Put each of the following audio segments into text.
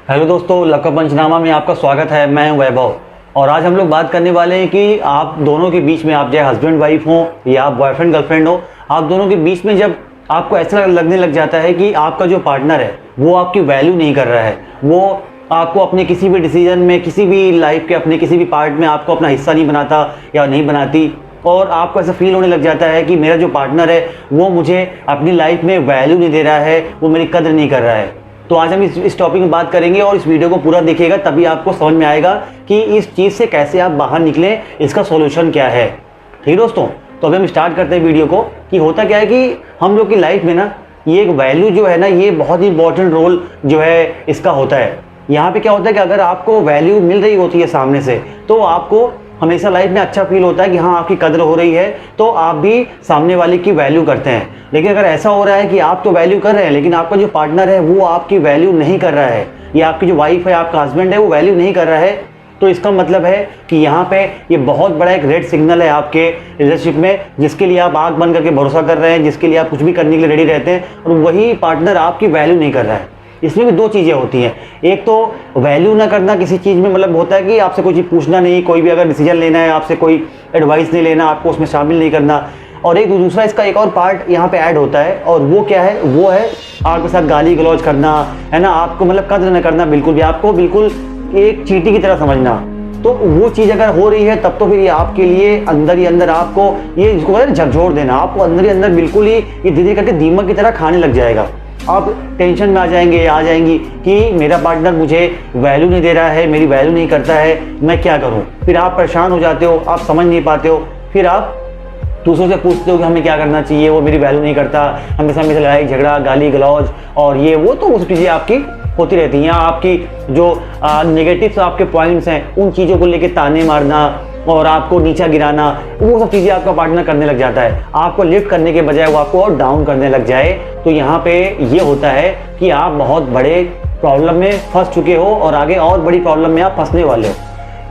Hello दोस्तों, लक्का पंचनामा में आपका स्वागत है। मैं हूं वैभव और आज हम लोग बात करने वाले हैं कि आप दोनों के बीच में, आप चाहे हस्बैंड वाइफ हो या आप बॉयफ्रेंड गर्लफ्रेंड हो, आप दोनों के बीच में जब आपको ऐसा लगने लग जाता है कि आपका जो पार्टनर है वो आपकी वैल्यू नहीं कर रहा है, वो आपको अपने किसी भी डिसीजन में, किसी भी लाइफ के अपने किसी भी पार्ट में आपको अपना हिस्सा नहीं बनाता या नहीं बनाती, और आपको ऐसा फील होने लग जाता है कि मेरा जो पार्टनर है वो मुझे अपनी लाइफ में वैल्यू नहीं दे रहा है, वो मेरी कदर नहीं कर रहा है। तो आज हम इस टॉपिक में बात करेंगे और इस वीडियो को पूरा देखिएगा, तभी आपको समझ में आएगा कि इस चीज़ से कैसे आप बाहर निकलें, इसका सॉल्यूशन क्या है। ठीक दोस्तों, तो अभी हम स्टार्ट करते हैं वीडियो को। कि होता क्या है कि हम लोग की लाइफ में ना ये एक वैल्यू जो है ना, ये बहुत ही इंपॉर्टेंट रोल जो है इसका होता है। यहाँ पे क्या होता है कि अगर आपको वैल्यू मिल रही होती है सामने से, तो आपको हमेशा लाइफ में अच्छा फील होता है कि हाँ आपकी कदर हो रही है, तो आप भी सामने वाले की वैल्यू करते हैं। लेकिन अगर ऐसा हो रहा है कि आप तो वैल्यू कर रहे हैं लेकिन आपका जो पार्टनर है वो आपकी वैल्यू नहीं कर रहा है, या आपकी जो वाइफ है, आपका हस्बैंड है, वो वैल्यू नहीं कर रहा है, तो इसका मतलब है कि यहाँ पे ये बहुत बड़ा एक रेड सिग्नल है आपके रिलेशनशिप में, जिसके लिए आप आंख बंद करके भरोसा कर रहे हैं, जिसके लिए आप कुछ भी करने के लिए रेडी रहते हैं, और वही पार्टनर आपकी वैल्यू नहीं कर रहा है। इसमें भी दो चीज़ें होती हैं। एक तो वैल्यू ना करना किसी चीज़ में, मतलब होता है कि आपसे कोई चीज़ पूछना नहीं, कोई भी अगर डिसीजन लेना है आपसे कोई एडवाइस नहीं लेना, आपको उसमें शामिल नहीं करना। और एक दूसरा इसका एक और पार्ट यहाँ पे ऐड होता है, और वो क्या है, वो है आपके साथ गाली गलौज करना, है ना, आपको मतलब कदर न करना, बिल्कुल भी आपको बिल्कुल एक चींटी की तरह समझना। तो वो चीज़ अगर हो रही है तब तो फिर ये आपके लिए अंदर ही अंदर आपको ये इसको कहते हैं झकझोर देना, आपको अंदर ही अंदर बिल्कुल ही ये धीरे धीरे करके दीमक की तरह खाने लग जाएगा। आप टेंशन में आ जाएंगी कि मेरा पार्टनर मुझे वैल्यू नहीं दे रहा है, मेरी वैल्यू नहीं करता है, मैं क्या करूं। फिर आप परेशान हो जाते हो, आप समझ नहीं पाते हो, फिर आप दूसरों से पूछते हो कि हमें क्या करना चाहिए, वो मेरी वैल्यू नहीं करता, हमेशा हमेशा लड़ाई झगड़ा गाली गलौज और ये वो, तो उस चीज़ें आपकी होती रहती हैं। आपकी जो नेगेटिव आपके पॉइंट्स हैं उन चीज़ों को लेकर ताने मारना और आपको नीचा गिराना, वो सब चीज़ें आपका पार्टनर करने लग जाता है। आपको लिफ्ट करने के बजाय वो आपको और डाउन करने लग जाए, तो यहाँ पे ये होता है कि आप बहुत बड़े प्रॉब्लम में फंस चुके हो और आगे और बड़ी प्रॉब्लम में आप फंसने वाले हो।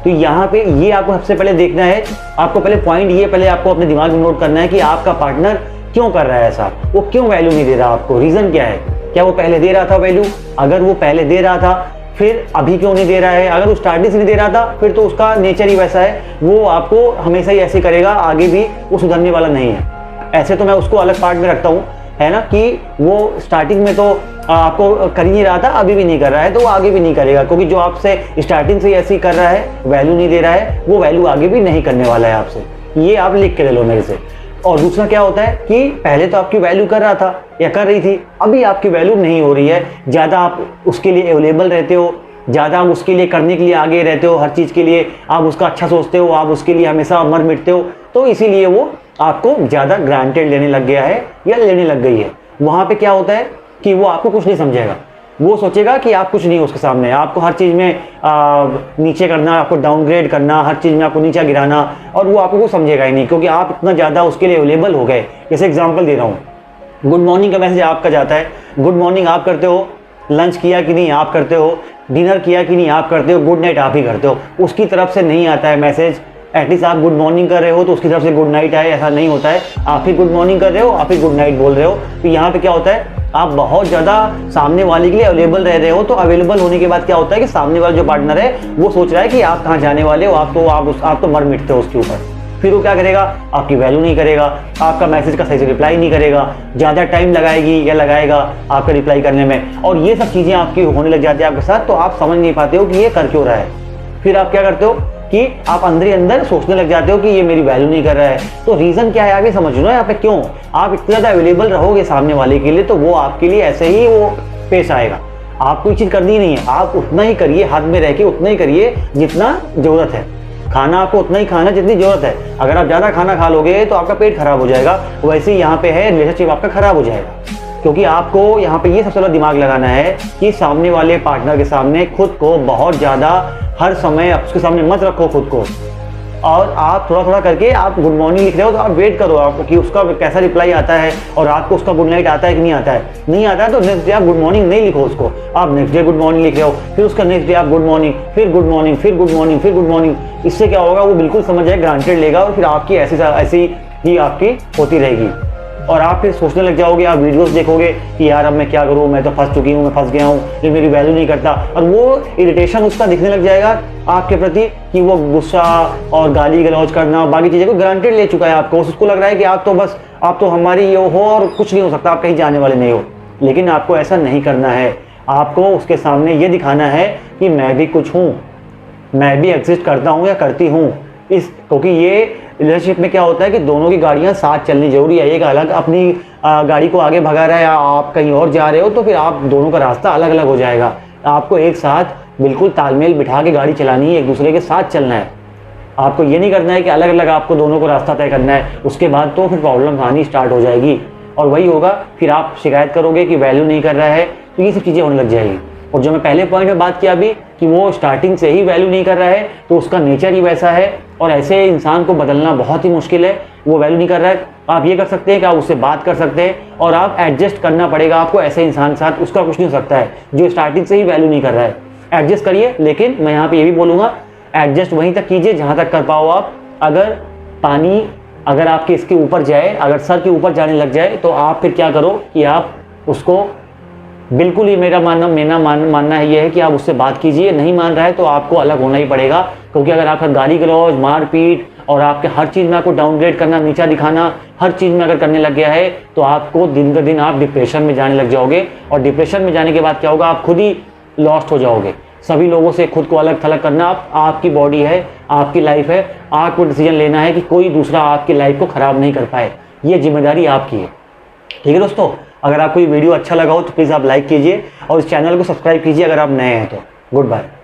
तो यहाँ पे ये आपको सबसे पहले देखना है, आपको पहले पॉइंट ये पहले आपको अपने दिमाग में नोट करना है कि आपका पार्टनर क्यों कर रहा है ऐसा, वो क्यों वैल्यू नहीं दे रहा आपको, रीज़न क्या है। क्या वो पहले दे रहा था वैल्यू? अगर वो पहले दे रहा था फिर अभी क्यों नहीं दे रहा है? अगर वो स्टार्टिंग से नहीं दे रहा था फिर तो उसका नेचर ही वैसा है, वो आपको हमेशा ही ऐसे करेगा, आगे भी वो सुधरने वाला नहीं है। ऐसे तो मैं उसको अलग पार्ट में रखता हूँ, है ना, कि वो स्टार्टिंग में तो आपको कर ही नहीं रहा था, अभी भी नहीं कर रहा है, तो वो आगे भी नहीं करेगा, क्योंकि जो आपसे स्टार्टिंग से ऐसे ही कर रहा है, वैल्यू नहीं दे रहा है, वो वैल्यू आगे भी नहीं करने वाला है आपसे। ये आप लिख के ले लो मेरे से। और दूसरा क्या होता है कि पहले तो आपकी वैल्यू कर रहा था या कर रही थी, अभी आपकी वैल्यू नहीं हो रही है, ज़्यादा आप उसके लिए अवेलेबल रहते हो, ज़्यादा आप उसके लिए करने के लिए आगे रहते हो, हर चीज़ के लिए आप उसका अच्छा सोचते हो, आप उसके लिए हमेशा मर मिटते हो, तो इसीलिए वो आपको ज़्यादा ग्रांटेड लेने लग गया है या लेने लग गई है। वहाँ पे क्या होता है कि वो आपको कुछ नहीं समझेगा, वो सोचेगा कि आप कुछ नहीं हो उसके सामने, आपको हर चीज़ में नीचे करना, आपको डाउनग्रेड करना, हर चीज़ में आपको नीचा गिराना, और वो आपको कुछ समझेगा ही नहीं, क्योंकि आप इतना ज़्यादा उसके लिए अवेलेबल हो गए। जैसे एग्जांपल दे रहा हूँ, गुड मॉर्निंग का मैसेज आपका जाता है, गुड मॉर्निंग आप करते हो, लंच किया कि नहीं आप करते हो, डिनर किया कि नहीं आप करते हो, गुड नाइट आप ही करते हो, उसकी तरफ से नहीं आता है मैसेज। एटलीस्ट आप गुड मॉर्निंग कर रहे हो तो उसकी तरफ से गुड नाइट आए, ऐसा नहीं होता है। आप ही गुड मॉर्निंग कर रहे हो, आप ही गुड नाइट बोल रहे हो। तो यहाँ पे क्या होता है, आप बहुत ज़्यादा सामने वाले के लिए अवेलेबल रह रहे हो। तो अवेलेबल होने के बाद क्या होता है कि सामने वाला जो पार्टनर है वो सोच रहा है कि आप कहाँ जाने वाले हो, आप तो मर मिटते हो उसके ऊपर। फिर वो क्या करेगा, आपकी वैल्यू नहीं करेगा, आपका मैसेज का सही से रिप्लाई नहीं करेगा, ज़्यादा टाइम लगाएगी या लगाएगा आपका रिप्लाई करने में, और ये सब चीज़ें आपकी होने लग जाती है आपके साथ। तो आप समझ नहीं पाते हो कि ये कर क्यों रहा है। फिर आप क्या करते हो कि आप अंदर ही अंदर सोचने लग जाते हो कि ये मेरी वैल्यू नहीं कर रहा है। तो रीज़न क्या है आगे समझ लो यहाँ पे, क्यों आप इतना ज़्यादा अवेलेबल रहोगे सामने वाले के लिए, तो वो आपके लिए ऐसे ही वो पेश आएगा। आप कोई चीज़ करनी नहीं है, आप उतना ही करिए, हाथ में रह के उतना ही करिए जितना ज़रूरत है। खाना आपको उतना ही खाना जितनी ज़रूरत है। अगर आप ज़्यादा खाना खा लोगे तो आपका पेट खराब हो जाएगा। वैसे ही यहाँ पे है, रिलेशनशिप आपका खराब हो जाएगा, क्योंकि आपको यहाँ पे ये सबसे ज़्यादा दिमाग लगाना है कि सामने वाले पार्टनर के सामने खुद को बहुत ज़्यादा हर समय उसके सामने मत रखो खुद को। और आप थोड़ा थोड़ा करके आप गुड मॉर्निंग लिख रहे हो तो आप वेट करो आपको कि उसका कैसा रिप्लाई आता है, और रात को उसका गुड नाइट आता है कि नहीं आता है। नहीं आता है तो नेक्स्ट डे आप गुड मॉर्निंग नहीं लिखो उसको, आप नेक्स्ट डे गुड मॉर्निंग लिख रहे हो, फिर उसका नेक्स्ट डे आप गुड मॉर्निंग, फिर गुड मॉर्निंग, फिर गुड मॉर्निंग, फिर गुड मॉर्निंग। इससे क्या होगा, वो बिल्कुल समझ जाए, ग्रांटेड लेगा, और फिर आपकी ऐसी ही आपकी होती रहेगी। और आप फिर सोचने लग जाओगे, आप वीडियोस देखोगे कि यार अब मैं क्या करूँ, मैं तो फंस चुकी हूँ, मैं फंस गया हूँ, ये मेरी वैल्यू नहीं करता, और वो इरिटेशन उसका दिखने लग जाएगा आपके प्रति कि वो गुस्सा और गाली गलौज करना और बाकी चीज़ें को ग्रांटेड ले चुका है आपको। उसको लग रहा है कि आप तो बस आप तो हमारी ये हो और कुछ नहीं हो सकता, आप कहीं जाने वाले नहीं हो। लेकिन आपको ऐसा नहीं करना है। आपको उसके सामने ये दिखाना है कि मैं भी कुछ हूँ, मैं भी एग्जिस्ट करता हूँ या करती हूँ। क्योंकि ये रिलेशनशिप में क्या होता है कि दोनों की गाड़ियाँ साथ चलनी जरूरी है। एक अलग अपनी गाड़ी को आगे भगा रहा है या आप कहीं और जा रहे हो तो फिर आप दोनों का रास्ता अलग अलग हो जाएगा। आपको एक साथ बिल्कुल तालमेल बिठा के गाड़ी चलानी है, एक दूसरे के साथ चलना है। आपको ये नहीं करना है कि अलग अलग आपको दोनों को रास्ता तय करना है, उसके बाद तो फिर प्रॉब्लम आनी स्टार्ट हो जाएगी और वही होगा, फिर आप शिकायत करोगे कि वैल्यू नहीं कर रहा है, तो ये सब चीज़ें होने लग जाएगी। और जो मैं पहले पॉइंट में बात किया अभी कि वो स्टार्टिंग से ही वैल्यू नहीं कर रहा है तो उसका नेचर ही वैसा है और ऐसे इंसान को बदलना बहुत ही मुश्किल है। वो वैल्यू नहीं कर रहा है, आप ये कर सकते हैं कि आप उससे बात कर सकते हैं और आप एडजस्ट करना पड़ेगा आपको ऐसे इंसान के साथ। उसका कुछ नहीं हो सकता है जो स्टार्टिंग से ही वैल्यू नहीं कर रहा है। एडजस्ट करिए, लेकिन मैं यहाँ पे ये भी बोलूँगा एडजस्ट वहीं तक कीजिए जहाँ तक कर पाओ आप। अगर पानी अगर आपके इसके ऊपर जाए, अगर सर के ऊपर जाने लग जाए तो आप फिर क्या करो कि आप उसको बिल्कुल ही मेरा मानना है ये है कि आप उससे बात कीजिए। नहीं मान रहा है तो आपको अलग होना ही पड़ेगा, क्योंकि अगर आपका गाली गलौज, मारपीट और आपके हर चीज़ में आपको डाउनग्रेड करना, नीचा दिखाना, हर चीज़ में अगर करने लग गया है तो आपको दिन ब दिन आप डिप्रेशन में जाने लग जाओगे। और डिप्रेशन में जाने के बाद क्या होगा, आप खुद ही लॉस्ट हो जाओगे। सभी लोगों से खुद को अलग थलग करना, आपकी बॉडी है, आपकी लाइफ है, आपको डिसीजन लेना है कि कोई दूसरा आपकी लाइफ को ख़राब नहीं कर पाए। ये जिम्मेदारी आपकी है। ठीक है दोस्तों, अगर आपको ये वीडियो अच्छा लगा हो तो प्लीज़ आप लाइक कीजिए और इस चैनल को सब्सक्राइब कीजिए अगर आप नए हैं तो। Good bye.